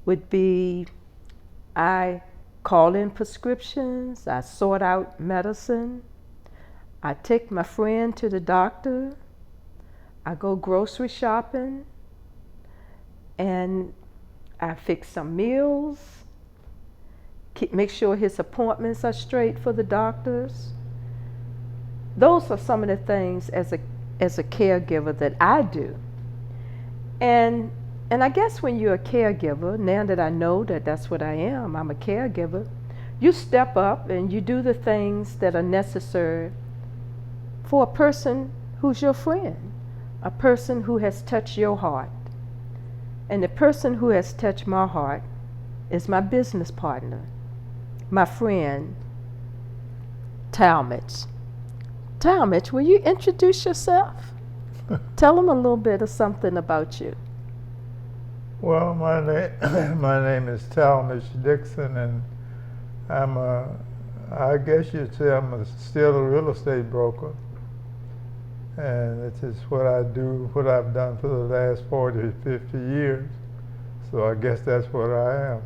would be I call in prescriptions, I sort out medicine, I take my friend to the doctor, I go grocery shopping, and I fix some meals, make sure his appointments are straight for the doctors. Those are some of the things as a caregiver that I do. And I guess when you're a caregiver, now that I know that that's what I am, I'm a caregiver, you step up and you do the things that are necessary for a person who's your friend, a person who has touched your heart. And the person who has touched my heart is my business partner, my friend, Talmadge. Talmadge, will you introduce yourself? Tell them a little bit of something about you. Well, my name is Talmadge Dixon, and I guess you'd say I'm still a real estate broker. And it's just what I do, what I've done for the last 40, 50 years. So I guess that's what I am.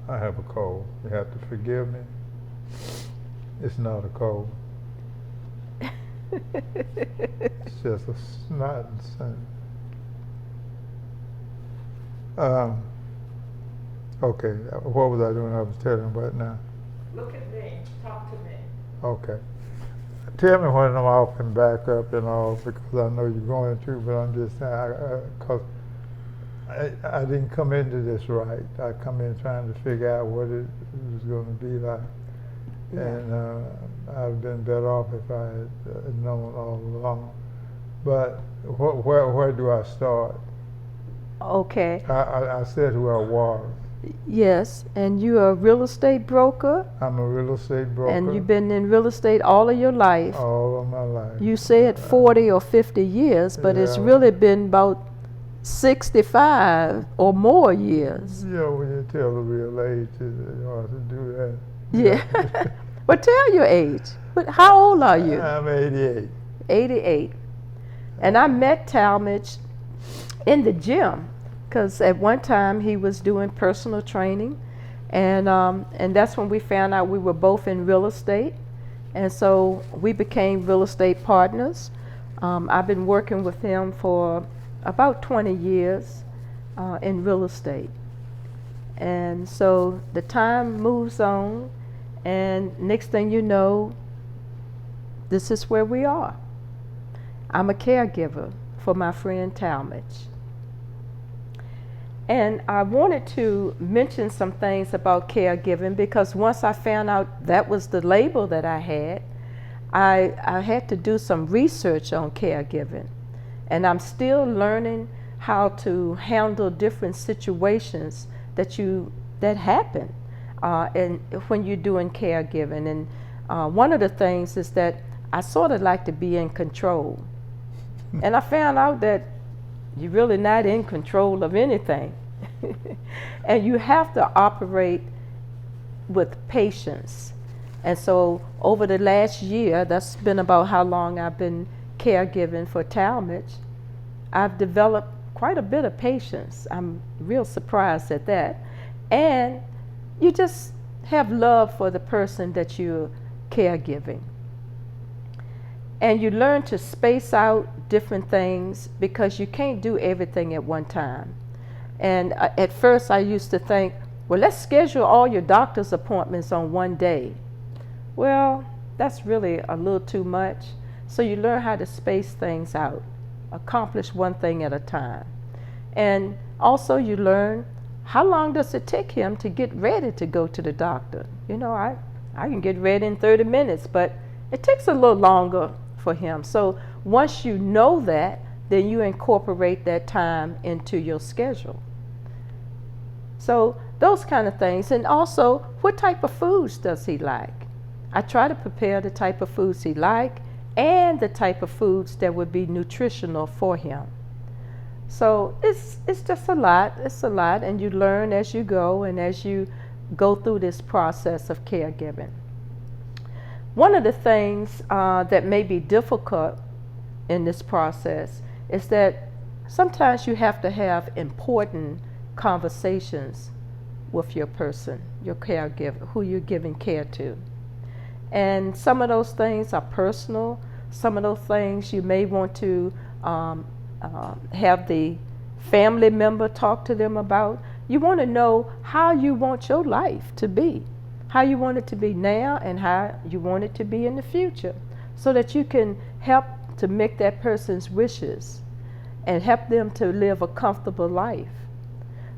I have a cold. You have to forgive me. It's not a cold. It's just a snot and sin. Okay, what was I doing? I was telling you about now. Look at me. Talk to me. Okay. Tell me when I'm off and back up and all, because I know you're going through, but I'm just saying, because I didn't come into this right. I come in trying to figure out what it was going to be like. Yeah. And I've been better off if I had known all along. But where do I start? Okay. I said who I was. Yes, and you're a real estate broker. I'm a real estate broker. And you've been in real estate all of your life. All of my life. You said 40 or 50 years, but it's really been about 65 or more years. Yeah, when you tell the real age, it's hard to do that. Yeah. Well, tell your age. But how old are you? I'm 88. 88. And I met Talmadge in the gym, because at one time he was doing personal training, and that's when we found out we were both in real estate, and so we became real estate partners. I've been working with him for about 20 years in real estate, and so the time moves on, and next thing you know, this is where we are. I'm a caregiver for my friend Talmadge. And I wanted to mention some things about caregiving, because once I found out that was the label that I had to do some research on caregiving. And I'm still learning how to handle different situations that happen when you're doing caregiving. And one of the things is that I sort of like to be in control. And I found out that you're really not in control of anything. And you have to operate with patience. And so over the last year, that's been about how long I've been caregiving for Talmadge, I've developed quite a bit of patience. I'm real surprised at that. And you just have love for the person that you're caregiving. And you learn to space out different things, because you can't do everything at one time. And at first I used to think, well, let's schedule all your doctor's appointments on one day. Well, that's really a little too much. So you learn how to space things out, accomplish one thing at a time. And also you learn, how long does it take him to get ready to go to the doctor? You know, I can get ready in 30 minutes, but it takes a little longer for him. So once you know that, then you incorporate that time into your schedule. So those kind of things. And also, what type of foods does he like? I try to prepare the type of foods he like and the type of foods that would be nutritional for him. So it's just a lot. It's a lot, and you learn as you go and as you go through this process of caregiving. one of the things that may be difficult in this process is that sometimes you have to have important conversations with your person, your caregiver, who you're giving care to. And some of those things are personal. Some of those things you may want to have the family member talk to them about. You want to know how you want your life to be, how you want it to be now and how you want it to be in the future, so that you can help to make that person's wishes and help them to live a comfortable life.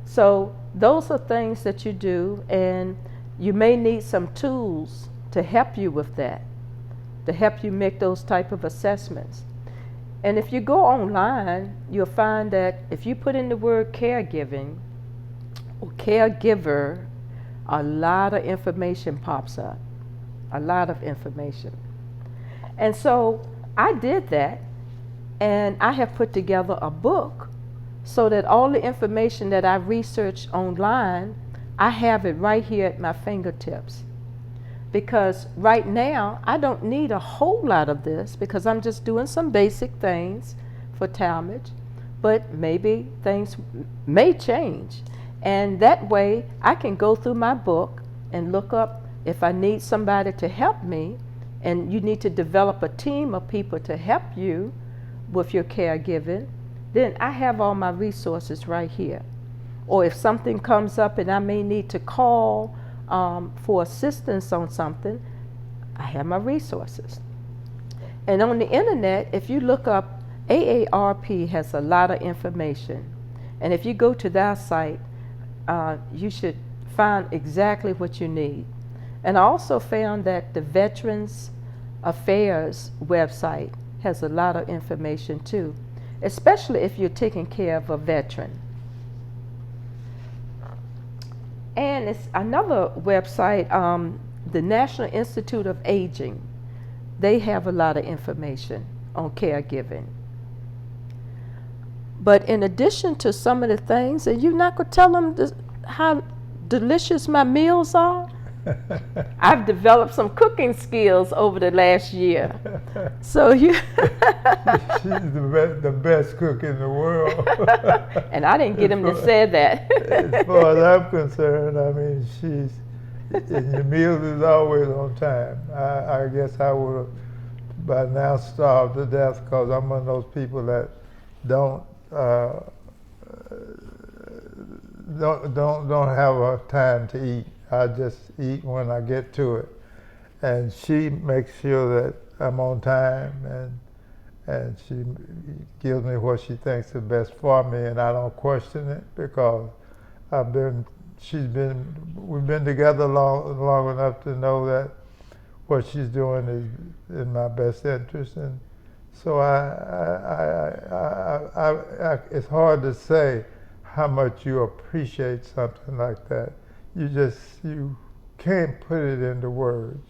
So those are things that you do, and you may need some tools to help you with that, to help you make those type of assessments. And if you go online, you'll find that if you put in the word caregiving or caregiver, a lot of information pops up, a lot of information. And so I did that, and I have put together a book so that all the information that I researched online, I have it right here at my fingertips. Because right now, I don't need a whole lot of this because I'm just doing some basic things for Talmadge, but maybe things may change. And that way, I can go through my book and look up if I need somebody to help me, and you need to develop a team of people to help you with your caregiving, then I have all my resources right here. Or if something comes up and I may need to call for assistance on something, I have my resources. And on the internet, if you look up, AARP has a lot of information. And if you go to their site, you should find exactly what you need. And I also found that the Veterans Affairs website has a lot of information too, especially if you're taking care of a veteran. And it's another website, the National Institute of Aging. They have a lot of information on caregiving. But in addition to some of the things, and you're not going to tell them how delicious my meals are, I've developed some cooking skills over the last year. So you She's the best cook in the world. And I didn't get him to say that. As far as I'm concerned, I mean, and your meals is always on time. I guess I would have by now starved to death because I'm one of those people that don't have a time to eat. I just eat when I get to it. And she makes sure that I'm on time, and she gives me what she thinks is best for me, and I don't question it because we've been together long enough to know that what she's doing is in my best interest. And so it's hard to say how much you appreciate something like that. You can't put it into words.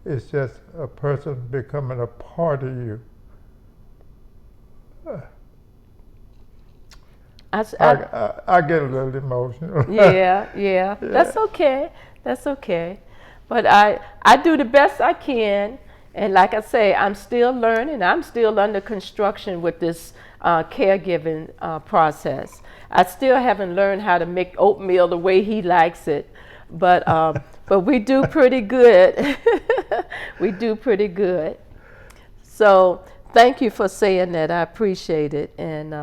It's just a person becoming a part of you. I get a little emotional. Yeah. That's okay. But I do the best I can. And like I say, I'm still learning. I'm still under construction with this caregiving process. I still haven't learned how to make oatmeal the way he likes it. But we do pretty good. We do pretty good. So thank you for saying that. I appreciate it. And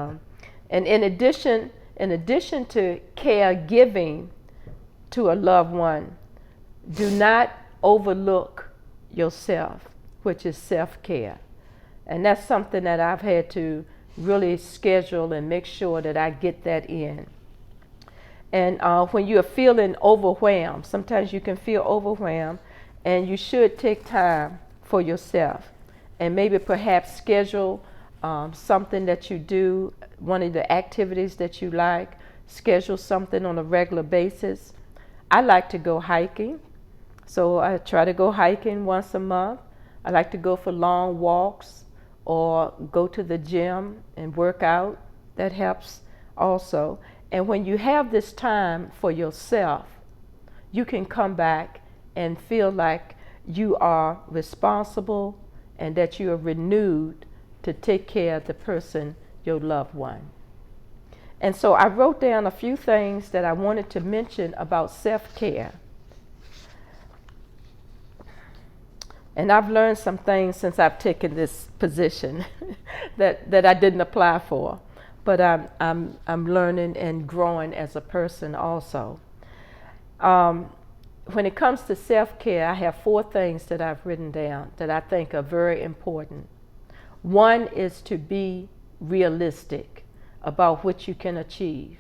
in addition to caregiving to a loved one, do not overlook yourself, which is self-care. And that's something that I've had to really schedule and make sure that I get that in. And when you're feeling overwhelmed, sometimes you can feel overwhelmed, and you should take time for yourself and maybe perhaps schedule something that you do, one of the activities that you like, schedule something on a regular basis. I like to go hiking, so I try to go hiking once a month. I like to go for long walks or go to the gym and work out. That helps also. And when you have this time for yourself, you can come back and feel like you are responsible and that you are renewed to take care of the person, your loved one. And so I wrote down a few things that I wanted to mention about self-care. And I've learned some things since I've taken this position that I didn't apply for. But I'm learning and growing as a person also. When it comes to self-care, I have 4 things that I've written down that I think are very important. One is to be realistic about what you can achieve,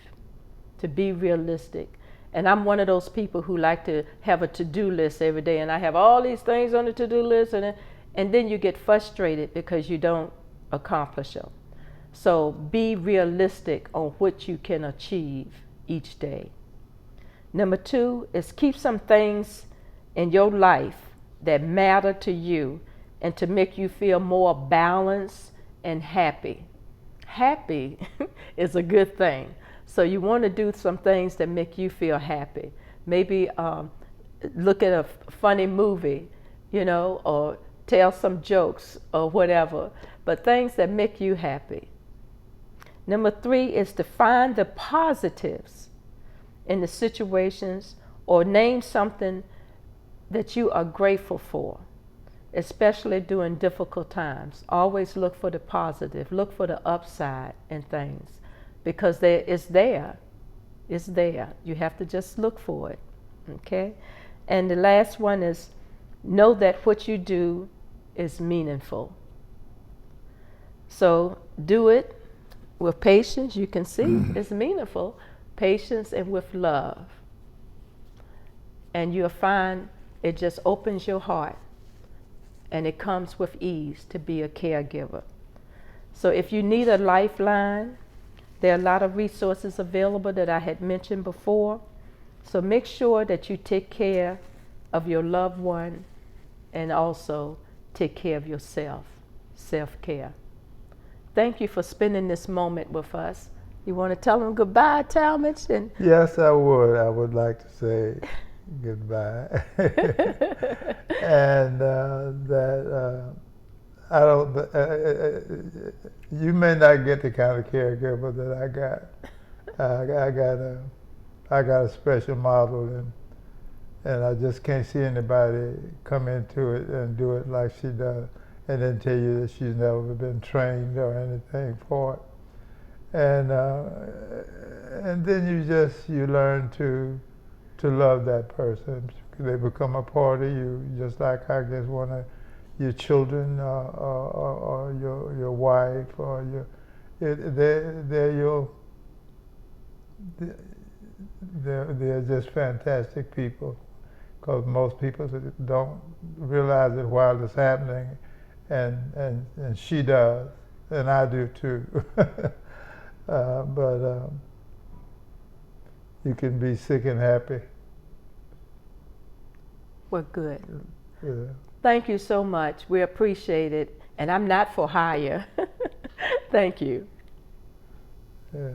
to be realistic. And I'm one of those people who like to have a to-do list every day, and I have all these things on the to-do list, and then you get frustrated because you don't accomplish them. So be realistic on what you can achieve each day. Number 2 is keep some things in your life that matter to you and to make you feel more balanced and happy. Happy is a good thing. So you want to do some things that make you feel happy. Maybe look at a funny movie, or tell some jokes or whatever, but things that make you happy. Number 3 is to find the positives in the situations or name something that you are grateful for, especially during difficult times. Always look for the positive, look for the upside in things, because it's there. It's there. You have to just look for it, okay? And the last one is know that what you do is meaningful. So do it with patience. You can see it's meaningful. Patience and with love. And you'll find it just opens your heart, and it comes with ease to be a caregiver. So if you need a lifeline, there are a lot of resources available that I had mentioned before. So make sure that you take care of your loved one and also take care of yourself. Self-care. Thank you for spending this moment with us. You want to tell them goodbye, Talmadge? Yes, I would. I would like to say goodbye. And that I don't. You may not get the kind of caregiver that I got. I got a special model, and I just can't see anybody come into it and do it like she does, and then tell you that she's never been trained or anything for it. And then you learn to love that person. They become a part of you, just like I guess one of your children or your wife or they're just fantastic people, because most people don't realize it while it's happening, and she does, and I do too. But you can be sick and happy. Well, good. Yeah. Thank you so much. We appreciate it. And I'm not for hire. Thank you. Yeah.